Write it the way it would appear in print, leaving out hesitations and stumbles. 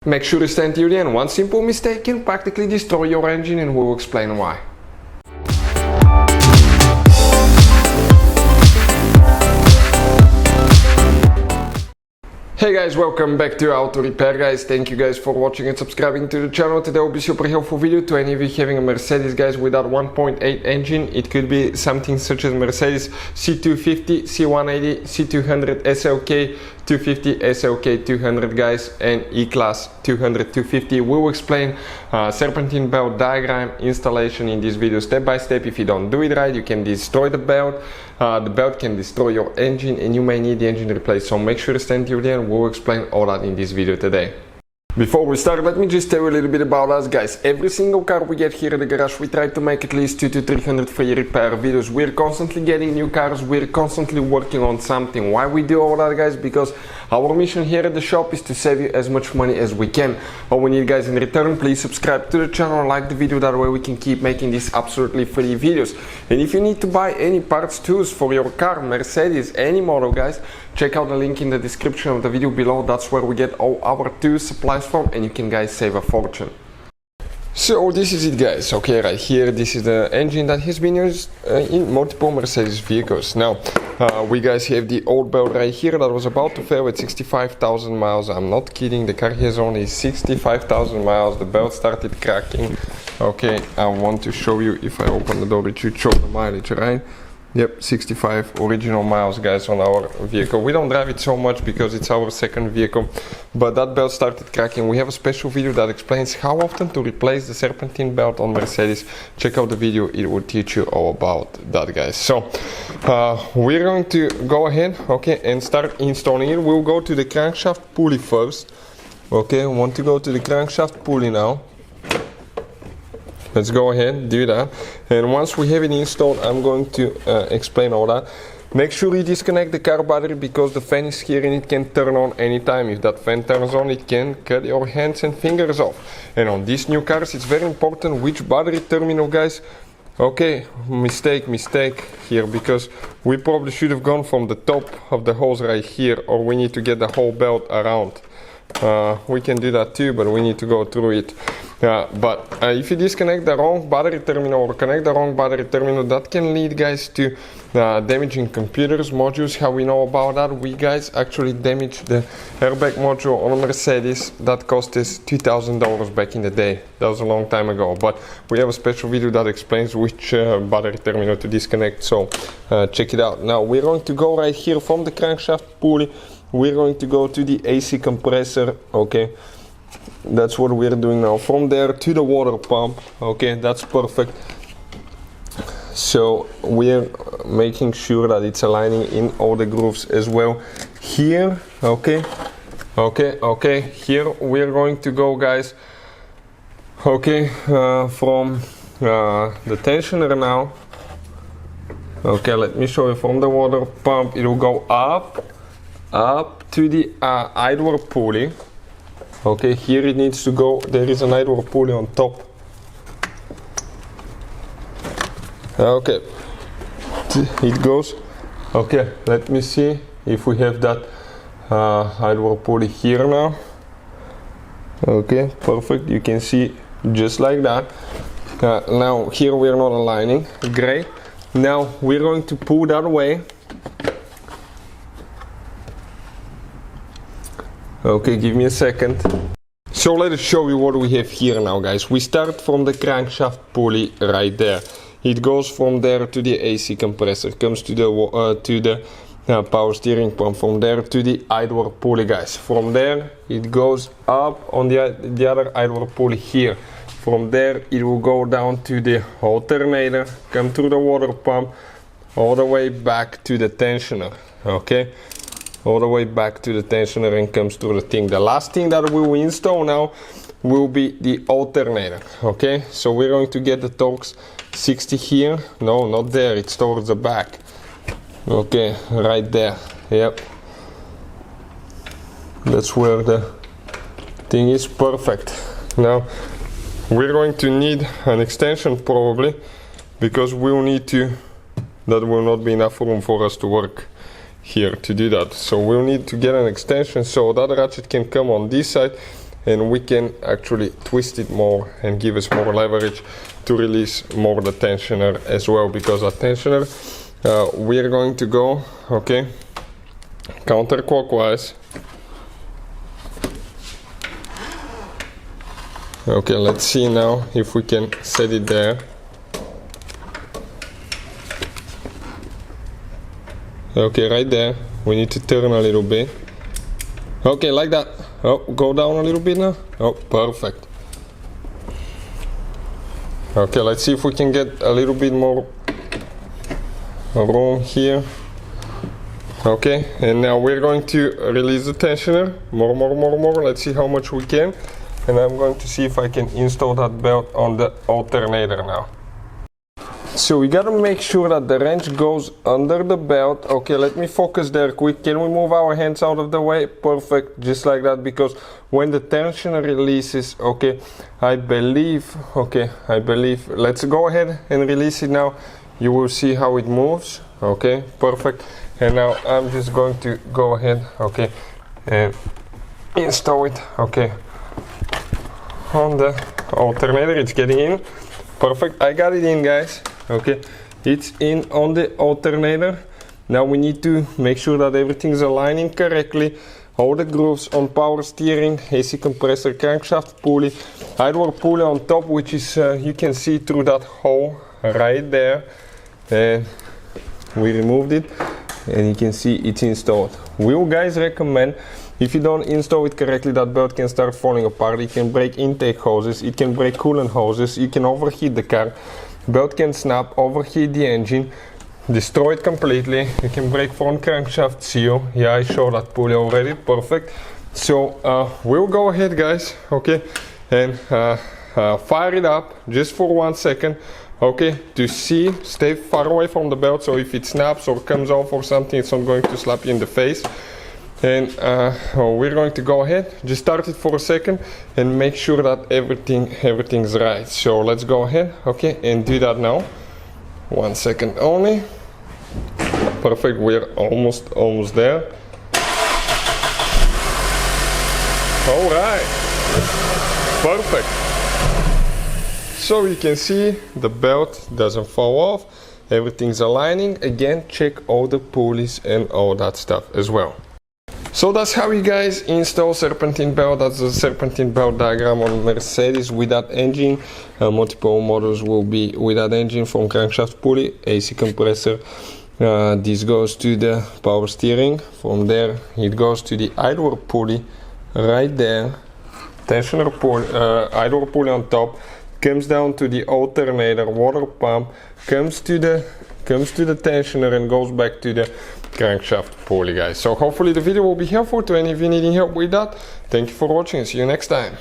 Make sure to stand till the end. One simple mistake can practically destroy your engine, and we'll explain why. Hey guys, welcome back to Auto Repair guys. Thank you guys for watching and subscribing to the channel. Today will be a super helpful video to any of you having a Mercedes guys with that 1.8 engine. It could be something such as Mercedes C250 C180 C200 Slk250 Slk200 guys, and E-Class 200 250. We will explain Serpentine belt diagram installation in this video step by step. If you don't do it right, you can destroy the belt. The belt can destroy your engine and you may need the engine replaced, so make sure to stand till the end. We'll explain all that in this video today. Before we start, let me just tell you a little bit about us guys. Every single car we get here at the garage, we try to make at least 200 to 300 free repair videos. We're constantly getting new cars, we're constantly working on something. Why we do all that guys? Because our mission here at the shop is to save you as much money as we can. All we need guys in return, please subscribe to the channel, like the video, that way we can keep making these absolutely free videos. And if you need to buy any parts, tools for your car, Mercedes, any model guys, check out the link in the description of the video below. That's where we get all our tools, supplies from, and you can guys save a fortune. So this is it guys. Okay, right here, this is the engine that has been used in multiple Mercedes vehicles. Now we guys have the old belt right here that was about to fail at 65,000 miles. I'm not kidding, the car has only 65,000 miles. The belt started cracking. Okay, I want to show you, if I open the door, it should show the mileage, right? Yep, 65 original miles guys on our vehicle. We don't drive it so much because it's our second vehicle, but that belt started cracking. We have a special video that explains how often to replace the Serpentine belt on Mercedes. Check out the video, it will teach you all about that guys. So we're going to go ahead, okay, and start installing it. We'll go to the crankshaft pulley first. Okay, we want to go to the crankshaft pulley now. Let's go ahead, do that, and once we have it installed, I'm going to explain all that. Make sure you disconnect the car battery because the fan is here and it can turn on anytime. If that fan turns on, it can cut your hands and fingers off. And on these new cars, it's very important which battery terminal guys. Okay, mistake here, because we probably should have gone from the top of the hose right here, or we need to get the whole belt around. We can do that too, but we need to go through it. But if you disconnect the wrong battery terminal or connect the wrong battery terminal, that can lead guys to damaging computers, modules. How we know about that? We guys actually damaged the airbag module on a Mercedes that cost us $2,000 back in the day. That was a long time ago, but we have a special video that explains which battery terminal to disconnect, so check it out. Now we're going to go right here from the crankshaft pulley. We're going to go to the AC compressor, okay? That's what we're doing now. From there to the water pump, okay? That's perfect. So we're making sure that it's aligning in all the grooves as well. Here, okay? Here we're going to go, guys, okay, from the tensioner now. Okay, let me show you. From the water pump, it will go up to the idler pulley. Okay, here it needs to go. There is an idler pulley on top. Okay, it goes. Okay, let me see if we have that idler pulley here now. Okay, perfect. You can see just like that. Now here we are not aligning. Great. Now we're going to pull that away. Okay, give me a second. So let us show you what we have here now guys. We start from the crankshaft pulley right there. It goes from there to the AC compressor, comes to the power steering pump, from there to the idler pulley guys. From there it goes up on the other idler pulley here. From there it will go down to the alternator, come through the water pump, all the way back to the tensioner, okay? All the way back to the tensioner and comes through the thing. The last thing that we will install now will be the alternator, okay? So we're going to get the Torx 60 here. No, not there, it's towards the back. Okay, right there, yep. That's where the thing is, perfect. Now, we're going to need an extension probably, because we'll need to, that will not be enough room for us to work here to do that. So we'll need to get an extension so that ratchet can come on this side and we can actually twist it more and give us more leverage to release more the tensioner as well, because our tensioner we are going to go, okay, counterclockwise. Okay, let's see now if we can set it there. Okay, right there. We need to turn a little bit. Okay, like that. Oh, go down a little bit now. Oh, perfect. Okay, let's see if we can get a little bit more room here. Okay, and now we're going to release the tensioner. More. Let's see how much we can. And I'm going to see if I can install that belt on the alternator now. So we gotta make sure that the wrench goes under the belt. Okay, let me focus there quick. Can we move our hands out of the way? Perfect, just like that, because when the tensioner releases, okay, I believe, let's go ahead and release it now. You will see how it moves. Okay, perfect. And now I'm just going to go ahead, okay, and install it, okay, on the alternator. It's getting in. Perfect, I got it in, guys. Okay, it's in on the alternator. Now we need to make sure that everything's aligning correctly. All the grooves on power steering, AC compressor, crankshaft pulley, idler pulley on top, which is you can see through that hole right there. And we removed it, and you can see it's installed. We will, guys, recommend, if you don't install it correctly, that belt can start falling apart. It can break intake hoses, it can break coolant hoses, you can overheat the car. Belt can snap, overheat the engine, destroy it completely. You can break front crankshaft seal. Yeah, I showed that pulley already. Perfect. So we'll go ahead, guys, okay, and fire it up just for 1 second, okay, to see. Stay far away from the belt, so if it snaps or comes off or something, it's not going to slap you in the face. And we're going to go ahead, just start it for a second and make sure that everything's right. So let's go ahead, okay, and do that now. 1 second only. Perfect, we're almost there. All right, perfect. So you can see the belt doesn't fall off, everything's aligning. Again, check all the pulleys and all that stuff as well. So that's how you guys install Serpentine belt. That's the Serpentine belt diagram on Mercedes with that engine. Multiple models will be with that engine, from crankshaft pulley, AC compressor. This goes to the power steering. From there it goes to the idler pulley right there. Tensioner pulley, idler pulley on top. Comes down to the alternator, water pump. Comes to the tensioner and goes back to the crankshaft pulley, guys. So hopefully the video will be helpful to any of you needing help with that. Thank you for watching and see you next time.